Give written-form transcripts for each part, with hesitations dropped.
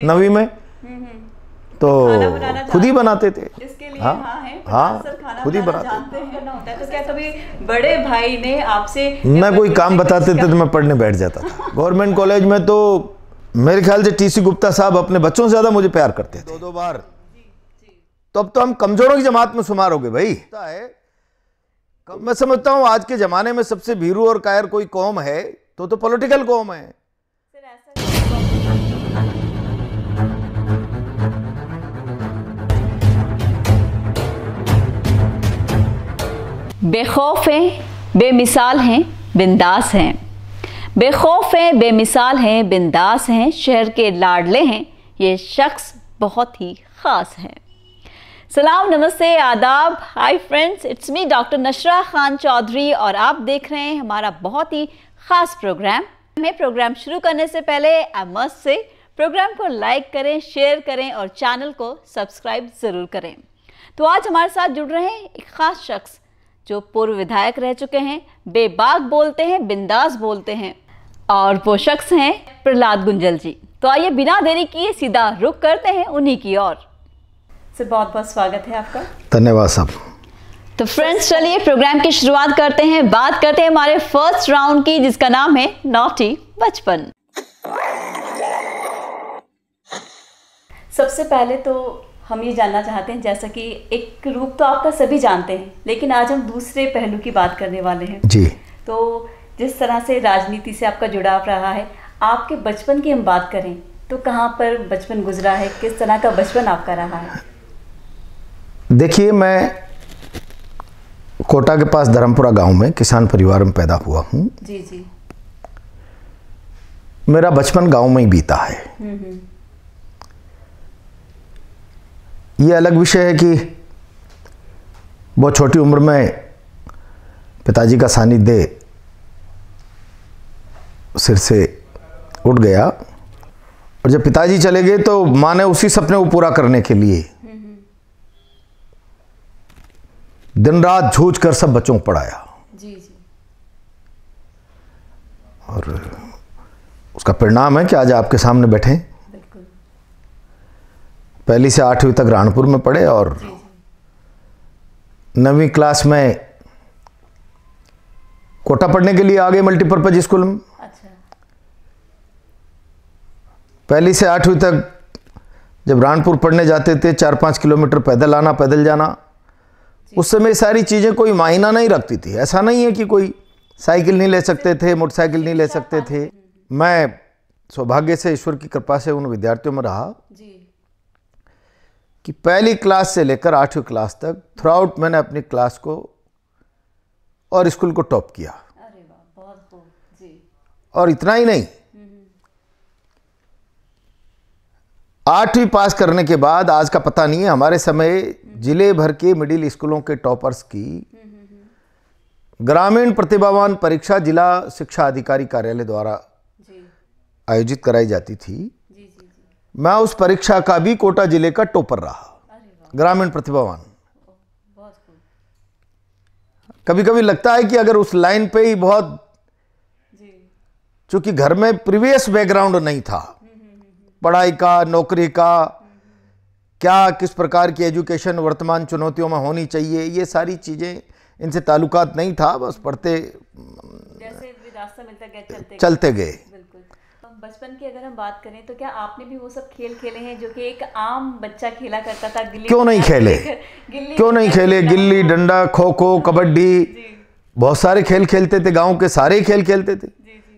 9वीं में तो खुद ही बनाते थे। इसके लिए हाँ खुद ही बनाते थे। तो क्या कभी बड़े भाई ने आपसे मैं कोई काम बताते थे तो मैं पढ़ने बैठ जाता था। गवर्नमेंट कॉलेज में तो मेरे ख्याल से टीसी गुप्ता साहब अपने बच्चों से ज्यादा मुझे प्यार करते थे। 2 बार तो अब तो हम कमजोरों की जमात में शुमार हो गए भाई। मैं समझता हूँ आज के जमाने में सबसे भीरू और कायर कोई कौम है तो पॉलिटिकल कौम है। बेखौफ हैं, बेमिसाल हैं, बिंदास हैं। बेखौफ हैं, बेमिसाल हैं, बिंदास हैं, शहर के लाडले हैं, ये शख्स बहुत ही ख़ास है। सलाम, नमस्ते, आदाब, hi friends, it's me doctor Nashra Khan Chaudhary और आप देख रहे हैं हमारा बहुत ही ख़ास प्रोग्राम। प्रोग्राम शुरू करने से पहले आई मस्ट से प्रोग्राम को लाइक करें, शेयर करें और चैनल को सब्सक्राइब ज़रूर करें। तो आज हमारे साथ जुड़ रहे हैं एक ख़ास शख्स जो पूर्व विधायक रह चुके हैं, बेबाक बोलते हैं, बिंदास बोलते हैं और वो शख्स हैं प्रहलाद गुंजल जी। तो आइए बिना देरी किए सीधा रुख करते हैं उन्हीं की ओर। सर बहुत बहुत स्वागत है आपका। धन्यवाद साहब। तो फ्रेंड्स चलिए प्रोग्राम की शुरुआत करते हैं। बात करते हैं हमारे फर्स्ट राउंड की जिसका नाम है नॉटी बचपन। सबसे पहले तो हम ये जानना चाहते हैं, जैसा कि एक रूप तो आपका सभी जानते हैं, लेकिन आज हम दूसरे पहलू की बात करने वाले हैं जी। तो जिस तरह से राजनीति से आपका जुड़ाव रहा है, आपके बचपन की हम बात करें तो कहाँ पर बचपन गुजरा है, किस तरह का बचपन आपका रहा है? देखिए, मैं कोटा के पास धर्मपुरा गांव में किसान परिवार में पैदा हुआ हूँ। जी जी। मेरा बचपन गांव में ही बीता है। ये अलग विषय है कि बहुत छोटी उम्र में पिताजी का सानिध्य सिर से उठ गया और जब पिताजी चले गए तो माँ ने उसी सपने को पूरा करने के लिए दिन रात जूझ कर सब बच्चों को पढ़ाया। जी जी। और उसका परिणाम है कि आज आपके सामने बैठे। बिल्कुल। 1ली से 8वीं तक राणपुर में पढ़े और 9वीं क्लास में कोटा पढ़ने के लिए आ गए मल्टीपर्पज स्कूल में। अच्छा। 1ली से 8वीं तक जब राणपुर पढ़ने जाते थे 4-5 किलोमीटर पैदल आना पैदल जाना। उस समय सारी चीज़ें कोई मायना नहीं रखती थी। ऐसा नहीं है कि कोई साइकिल नहीं ले सकते थे, मोटरसाइकिल नहीं ले सकते थे। मैं सौभाग्य से ईश्वर की कृपा से उन विद्यार्थियों में रहा जी कि 1ली क्लास से लेकर 8वीं क्लास तक थ्रू आउट मैंने अपनी क्लास को और स्कूल को टॉप किया। अरे वाह, बहुत खूब जी। और इतना ही नहीं, 8वीं पास करने के बाद, आज का पता नहीं है, हमारे समय जिले भर के मिडिल स्कूलों के टॉपर्स की ग्रामीण प्रतिभावान परीक्षा जिला शिक्षा अधिकारी कार्यालय द्वारा आयोजित कराई जाती थी। जी जी जी। मैं उस परीक्षा का भी कोटा जिले का टॉपर रहा, ग्रामीण प्रतिभावान। बहुत खूब। कभी कभी लगता है कि अगर उस लाइन पे ही बहुत, चूंकि घर में प्रीवियस बैकग्राउंड नहीं था पढ़ाई का, नौकरी का, क्या किस प्रकार की एजुकेशन वर्तमान चुनौतियों में होनी चाहिए, ये सारी चीज़ें इनसे ताल्लुकात नहीं था। बस पढ़ते जैसे रास्ता मिलता गया चलते गए। बिल्कुल। बचपन की अगर हम बात करें तो क्या आपने भी वो सब खेल खेले हैं जो कि एक आम बच्चा खेला करता था? क्यों नहीं खेले, क्यों नहीं खेले? गिल्ली डंडा, खो खो, कबड्डी, बहुत सारे खेल खेलते थे। गांव के सारे खेल खेलते थे,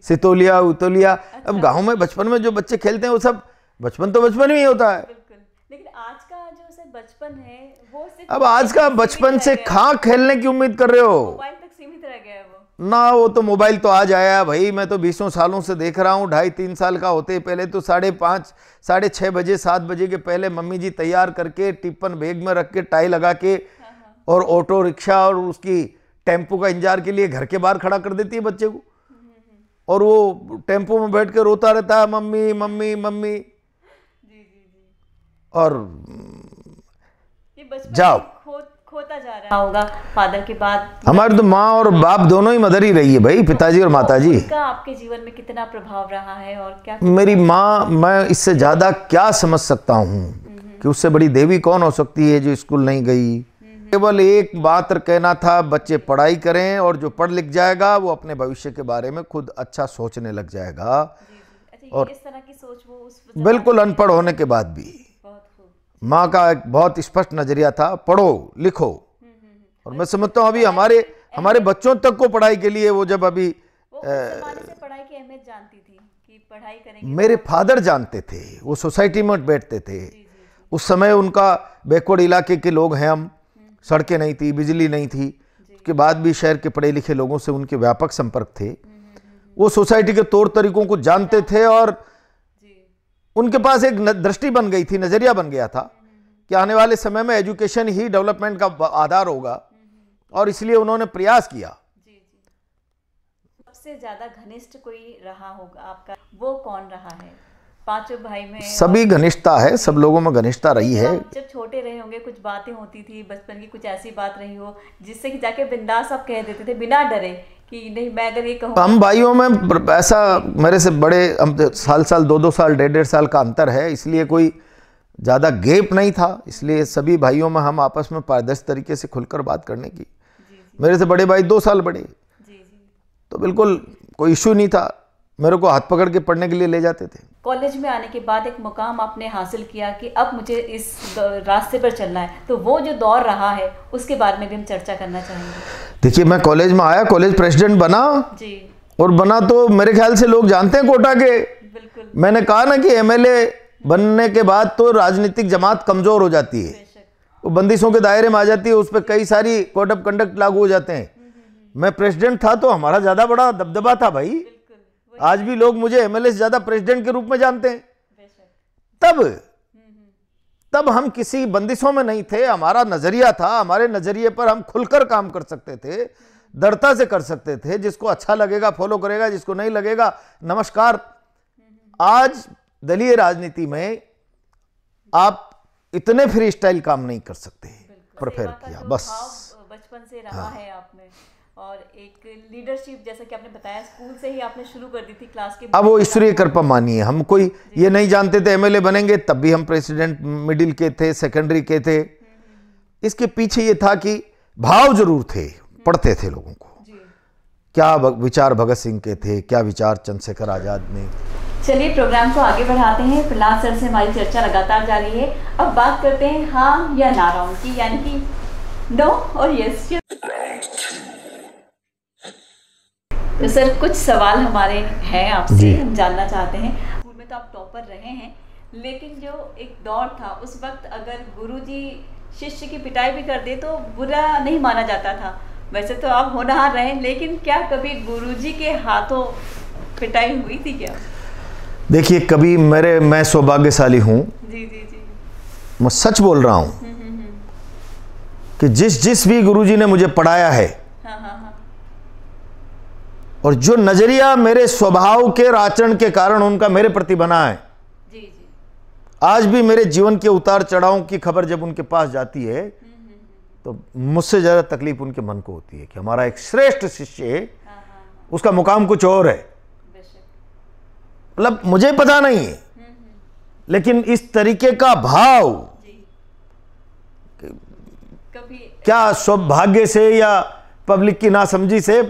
सितोलिया उतोलिया। अब गांव में बचपन में जो बच्चे खेलते हैं वो सब बचपन तो बचपन में ही होता है। बिल्कुल। लेकिन आज का जो बचपन है वो सिर्फ अब आज का बचपन से कहाँ खेलने की उम्मीद कर रहे हो? मोबाइल तक सीमित रह गया है वो ना। वो तो मोबाइल तो आज आया भाई, मैं तो 20 सालों से देख रहा हूँ। 2.5-3 साल का होते पहले तो 5:30 साढ़े 6 बजे 7 बजे के पहले मम्मी जी तैयार करके टिफिन बैग में रख के टाई लगा के और ऑटो रिक्शा और उसकी टेम्पो का इंतजार के लिए घर के बाहर खड़ा कर देती है बच्चे को, और वो टेम्पो में बैठ के रोता रहता है, मम्मी मम्मी मम्मी। जी जी जी। और ये बचपन जाओ खो खोता जा रहा होगा फादर के बाद। हमारे तो माँ और बाप दोनों ही मदर ही रही है भाई, पिताजी और माताजी। उनका आपके जीवन में कितना प्रभाव रहा है और क्या? मेरी माँ, मैं इससे ज्यादा क्या समझ सकता हूँ कि उससे बड़ी देवी कौन हो सकती है जो स्कूल नहीं गई। केवल एक मात्र कहना था, बच्चे पढ़ाई करें और जो पढ़ लिख जाएगा वो अपने भविष्य के बारे में खुद अच्छा सोचने लग जाएगा। और इस तरह की सोच वो उस बिल्कुल अनपढ़ होने के बाद भी माँ का एक बहुत स्पष्ट नजरिया था, पढ़ो लिखो। और मैं समझता हूँ अभी हमारे बच्चों तक को पढ़ाई के लिए वो जब अभी पढ़ाई की अहमियत जानती थी कि पढ़ाई करेंगे। मेरे फादर जानते थे, वो सोसाइटी में बैठते थे। उस समय उनका बैकवर्ड इलाके के लोग हैं हम, सड़कें नहीं थी, बिजली नहीं थी, उसके बाद भी शहर के पढ़े लिखे लोगों से उनके व्यापक संपर्क थे। वो सोसाइटी के तौर तरीकों को जानते थे और उनके पास एक दृष्टि बन गई थी, नजरिया बन गया था कि आने वाले समय में एजुकेशन ही डेवलपमेंट का आधार होगा। और इसलिए उन्होंने प्रयास किया। सबसे ज्यादा घनिष्ठ कोई रहा होगा आपका, वो कौन रहा है? पांचों भाई में सभी घनिष्ठता है, सब लोगों में घनिष्ठता रही है। जब छोटे रहे होंगे कुछ बातें होती थी बचपन की, कुछ ऐसी बात रही हो जिससे कि जाके बिंदास आप कह देते थे बिना डरे कि नहीं मैं अगर ये कहूँ। हम भाइयों में ऐसा, मेरे से बड़े हम साल 2-2 साल 1.5 साल का अंतर है, इसलिए कोई ज़्यादा गैप नहीं था। इसलिए सभी भाइयों में हम आपस में पारदर्शी तरीके से खुलकर बात करने की। मेरे से बड़े भाई 2 साल बड़े, तो बिल्कुल कोई इशू नहीं था। मेरे को हाथ पकड़ के पढ़ने के लिए ले जाते थे। कॉलेज में आने के बाद एक मुकाम आपने हासिल किया कि अब मुझे इस रास्ते पर चलना है, तो वो जो दौर रहा है उसके बारे में भी हम चर्चा करना चाहेंगे। देखिए, मैं कॉलेज में आया, कॉलेज प्रेसिडेंट बना जी, और बना तो मेरे ख्याल से लोग जानते हैं कोटा के। बिल्कुल। मैंने कहा ना कि एमएलए बनने के बाद तो राजनीतिक जमात कमजोर हो जाती है, वो बंदिशों के दायरे में आ जाती है, उस पर कई सारी कोड ऑफ कंडक्ट लागू हो जाते हैं। मैं प्रेसिडेंट था तो हमारा ज्यादा बड़ा दबदबा था भाई। आज भी लोग मुझे एमएलए से ज्यादा प्रेसिडेंट के रूप में जानते हैं। तब हम किसी बंदिशों में नहीं थे, हमारा नजरिया था, हमारे नजरिए पर हम खुलकर काम कर सकते थे, दृढ़ता से कर सकते थे। जिसको अच्छा लगेगा फॉलो करेगा, जिसको नहीं लगेगा नमस्कार। आज दलीय राजनीति में आप इतने फ्री स्टाइल काम नहीं कर सकते। प्रेफर किया बस, बचपन से रहा है आप में, और एक लीडरशिप जैसा कि आपने बताया स्कूल से ही आपने शुरू कर दी थी क्लास के। अब वो ईश्वरीय कृपा मानिए, हम कोई ये नहीं जानते थे एमएलए बनेंगे, तब भी हम प्रेसिडेंट मिडिल के थे, सेकेंडरी के थे। इसके पीछे ये था कि भाव जरूर थे, पढ़ते थे लोगों को। क्या विचार भगत सिंह के थे, क्या विचार चंद्रशेखर आजाद ने। चलिए प्रोग्राम को आगे बढ़ाते हैं। प्रहलाद सर से हमारी चर्चा लगातार जारी है। अब बात करते हैं हाँ या ना राउंड की, यानी कि नो और यस। तो सर कुछ सवाल हमारे हैं आपसे, हम जानना चाहते हैं। स्कूल में तो आप टॉपर रहे हैं, लेकिन जो एक दौर था उस वक्त अगर गुरुजी शिष्य की पिटाई भी कर दे तो बुरा नहीं माना जाता था। वैसे तो आप होनहार रहे, लेकिन क्या कभी गुरुजी के हाथों पिटाई हुई थी क्या? देखिए, कभी मैं सौभाग्यशाली हूँ। जी जी जी, मैं सच बोल रहा हूँ कि जिस भी गुरुजी ने मुझे पढ़ाया है, और जो नजरिया मेरे स्वभाव के आचरण के कारण उनका मेरे प्रति बना है, जी जी, आज भी मेरे जीवन के उतार चढ़ाव की खबर जब उनके पास जाती है तो मुझसे ज्यादा तकलीफ उनके मन को होती है कि हमारा एक श्रेष्ठ शिष्य है, उसका मुकाम कुछ और है। मतलब मुझे पता नहीं है, लेकिन इस तरीके का भाव कभी क्या सौभाग्य से या पब्लिक की नासमझी से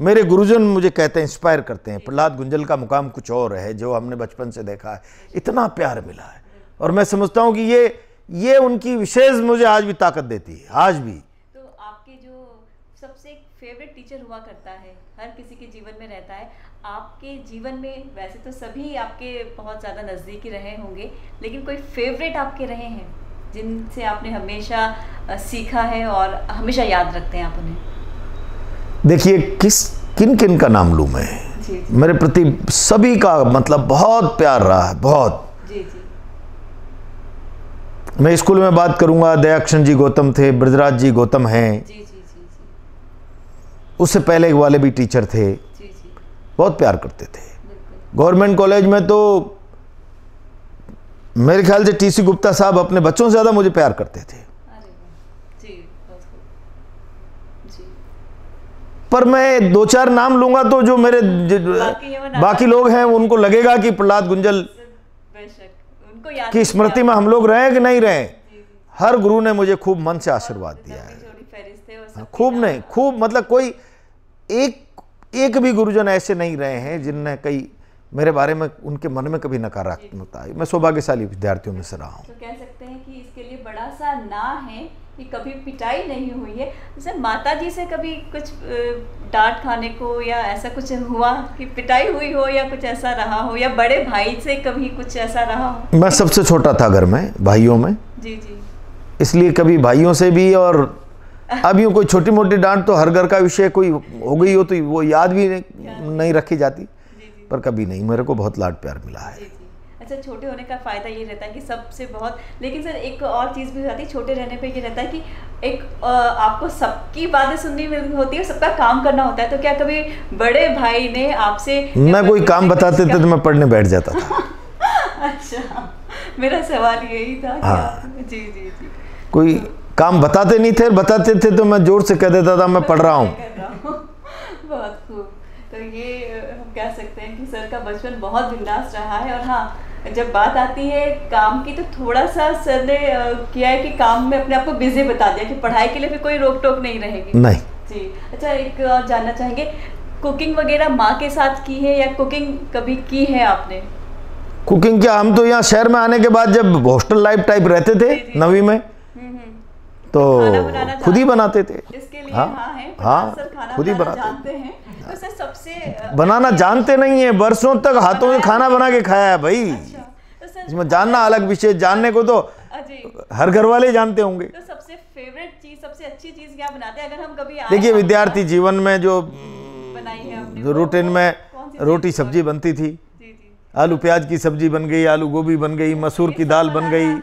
मेरे गुरुजन मुझे कहते हैं, इंस्पायर करते हैं, प्रहलाद गुंजल का मुकाम कुछ और है जो हमने बचपन से देखा है। इतना प्यार मिला है और मैं समझता हूं कि ये उनकी विशेष मुझे आज भी ताकत देती है। आज भी तो आपके जो सबसे फेवरेट टीचर हुआ करता है, हर किसी के जीवन में रहता है। आपके जीवन में वैसे तो सभी आपके बहुत ज़्यादा नज़दीकी रहे होंगे, लेकिन कोई फेवरेट आपके रहे हैं जिनसे आपने हमेशा सीखा है और हमेशा याद रखते हैं आप उन्हें? देखिए, किन किन का नाम लूँ मैं? जी, मेरे प्रति सभी का मतलब बहुत प्यार रहा है, बहुत। जी जी, मैं स्कूल में बात करूंगा, दयाक्षण जी गौतम थे, ब्रजराज जी गौतम हैं। जी जी जी जी, उससे पहले वाले भी टीचर थे, जी जी, बहुत प्यार करते थे। गवर्नमेंट कॉलेज में तो मेरे ख्याल से टीसी गुप्ता साहब अपने बच्चों से ज़्यादा मुझे प्यार करते थे। अरे वाह, जी, बहुत खूब। पर मैं 2-4 नाम लूंगा तो जो मेरे बाकी लोग हैं उनको लगेगा कि प्रहलाद गुंजल की स्मृति में हम लोग रहे कि नहीं रहे। हर गुरु ने मुझे खूब मन से आशीर्वाद दिया है, खूब नहीं, खूब मतलब कोई एक भी गुरुजन ऐसे नहीं रहे हैं जिनने कई मेरे बारे में उनके मन में कभी नकारात्मकता आई। मैं सौभाग्यशाली विद्यार्थियों में से रहा हूँ। तो कह सकते हैं कि इसके लिए बड़ा सा ना है कि कभी पिटाई नहीं हुई है। जैसे माता जी से कभी कुछ डांट खाने को या ऐसा कुछ हुआ कि पिटाई हुई हो या कुछ ऐसा रहा हो, या बड़े भाई से कभी कुछ ऐसा रहा हो? मैं सबसे छोटा था घर में, भाइयों में। जी जी। इसलिए कभी भाइयों से भी, और अब यूँ कोई छोटी मोटी डांट तो हर घर का विषय, कोई हो गई हो तो वो याद भी नहीं रखी जाती, पर कभी नहीं। मेरे को बहुत लाड प्यार मिला है। अच्छा, छोटे होने का फ़ायदा ये रहता है कि सबसे बहुत, लेकिन सर एक और चीज़ भी हो जाती है छोटे रहने पे, ये रहता है कि एक आपको सबकी बातें सुननी होती है, सबका काम करना होता है। तो क्या कभी बड़े भाई ने आपसे मैं कोई काम बताते थे तो मैं पढ़ने बैठ जाता था। अच्छा, मेरा सवाल यही था। हाँ। जी जी जी। कोई काम बताते नहीं थे, बताते थे तो मैं जोर से कह देता था मैं पढ़ रहा हूँ। बहुत खूब। तो ये हम कह सकते हैं कि सर का बचपन बहुत बिंदास रहा है। और हाँ, जब बात आती है काम की तो थोड़ा सा सर ने किया है कि काम में अपने आप को बिजी बता दिया कि पढ़ाई के लिए फिर कोई रोक टोक नहीं रहेगी। नहीं जी। अच्छा, एक और जानना चाहेंगे, कुकिंग वगैरह माँ के साथ की है या कुकिंग कभी की है आपने? कुकिंग क्या, हम तो यहाँ शहर में आने के बाद जब हॉस्टल लाइफ टाइप रहते थे 9वीं में, तो खुद ही बनाते थे। इसके लिए हाँ, खुद ही बनाते हैं। तो सर सबसे बनाना जानते नहीं है, बरसों तक हाथों से खाना बना के खाया है भाई। इसमें जानना अलग विषय, जानने को तो हर घर वाले जानते होंगे। तो सबसे फेवरेट चीज, सबसे अच्छी चीज क्या बनाते हैं? अगर हम कभी देखिए, विद्यार्थी जीवन में जो रूटीन में रोटी सब्जी बनती थी, आलू प्याज की सब्जी बन गई, आलू गोभी बन गई, मसूर की दाल बन गई,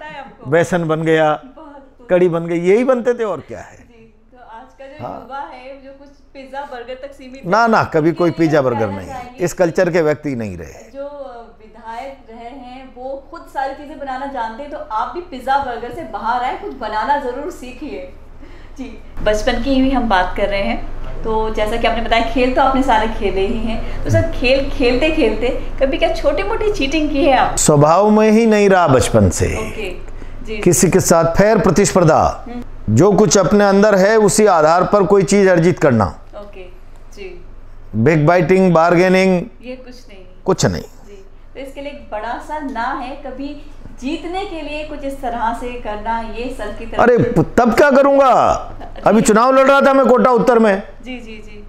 बेसन बन गया, कड़ी बन गई, यही बनते थे और क्या है। तो आज का जो युवा है जो कुछ पिज्जा बर्गर तक सीमित, ना कभी कोई पिज्जा बर्गर नहीं, इस कल्चर के व्यक्ति नहीं रहे। जो विधायक रहे हैं वो खुद सारी चीजें बनाना जानते हैं, तो आप भी पिज्जा बर्गर से बाहर आए, कुछ बनाना जरूर सीखिए। जी, बचपन की ही हम बात कर रहे हैं, तो जैसा कि आपने बताया खेल तो आपने सारे खेले ही हैं। तो सर खेल खेलते खेलते कभी क्या छोटी मोटी चीटिंग की है आप? स्वभाव में ही नहीं रहा बचपन से। जी। किसी के साथ फेयर प्रतिस्पर्धा, जो कुछ अपने अंदर है उसी आधार पर कोई चीज अर्जित करना। जी। बिग बाइटिंग, बार्गेनिंग, ये कुछ नहीं। जी। तो इसके लिए एक बड़ा सा ना है, कभी जीतने के लिए कुछ इस तरह से करना, ये सर की तरफ। अरे तब क्या करूंगा, अभी चुनाव लड़ रहा था मैं कोटा उत्तर में। जी जी जी।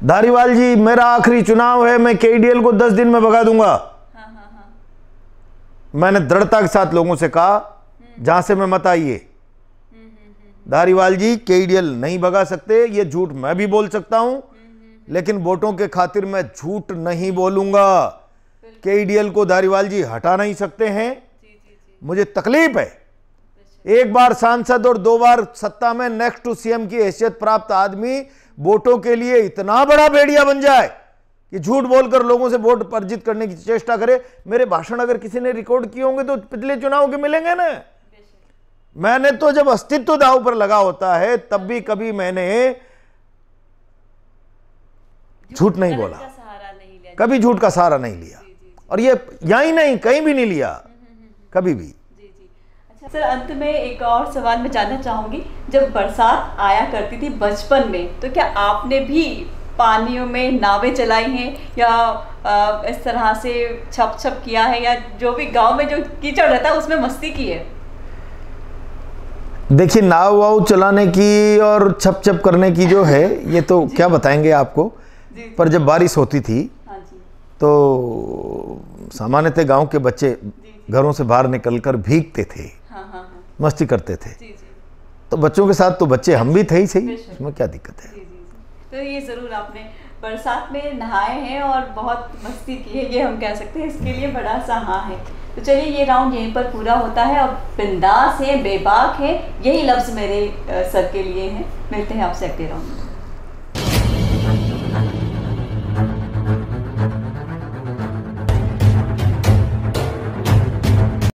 धारीवाल जी, मेरा आखिरी चुनाव है, मैं केडीएल को 10 दिन में भगा दूंगा। हाँ। मैंने दृढ़ता के साथ लोगों से कहा, जहां से मैं मत आइए, धारीवाल जी केडीएल नहीं भगा सकते। ये झूठ मैं भी बोल सकता हूं, लेकिन वोटों के खातिर मैं झूठ नहीं बोलूंगा। केडीएल को धारीवाल जी हटा नहीं सकते हैं। मुझे तकलीफ है, एक बार सांसद और 2 बार सत्ता में नेक्स्ट टू सीएम की हैसियत प्राप्त आदमी वोटों के लिए इतना बड़ा भेड़िया बन जाए कि झूठ बोलकर लोगों से वोट अर्जित करने की चेष्टा करे। मेरे भाषण अगर किसी ने रिकॉर्ड किए होंगे तो पिछले चुनाव के मिलेंगे ना। मैंने तो जब अस्तित्व दांव पर लगा होता है तब भी कभी मैंने झूठ नहीं बोला, कभी झूठ का सहारा नहीं लिया, और ये यहीं नहीं कहीं भी नहीं लिया, कभी भी। अच्छा सर, अंत में एक और सवाल मैं जानना चाहूंगी, जब बरसात आया करती थी बचपन में, तो क्या आपने भी पानियों में नावें चलाई हैं या इस तरह से छप छप किया है, या जो भी गांव में जो कीचड़ रहता है उसमें मस्ती की है? देखिए, नाव वाव चलाने की और छप छप करने की जो है ये तो क्या बताएंगे आपको, पर जब बारिश होती थी तो सामान्यतः गांव के बच्चे घरों से बाहर निकलकर भीगते थे, मस्ती करते थे। तो बच्चों के साथ तो बच्चे हम भी थे ही सही, इसमें क्या दिक्कत है। तो ये ज़रूर आपने बरसात में नहाए हैं और बहुत मस्ती की है, ये हम कह सकते हैं, इसके लिए बड़ा सा हाँ है। तो चलिए, ये राउंड यहीं पर पूरा होता है। और बिंदास है, बेबाक है, यही लफ्ज़ मेरे सर के लिए हैं। मिलते हैं आपसे अगले राउंड में।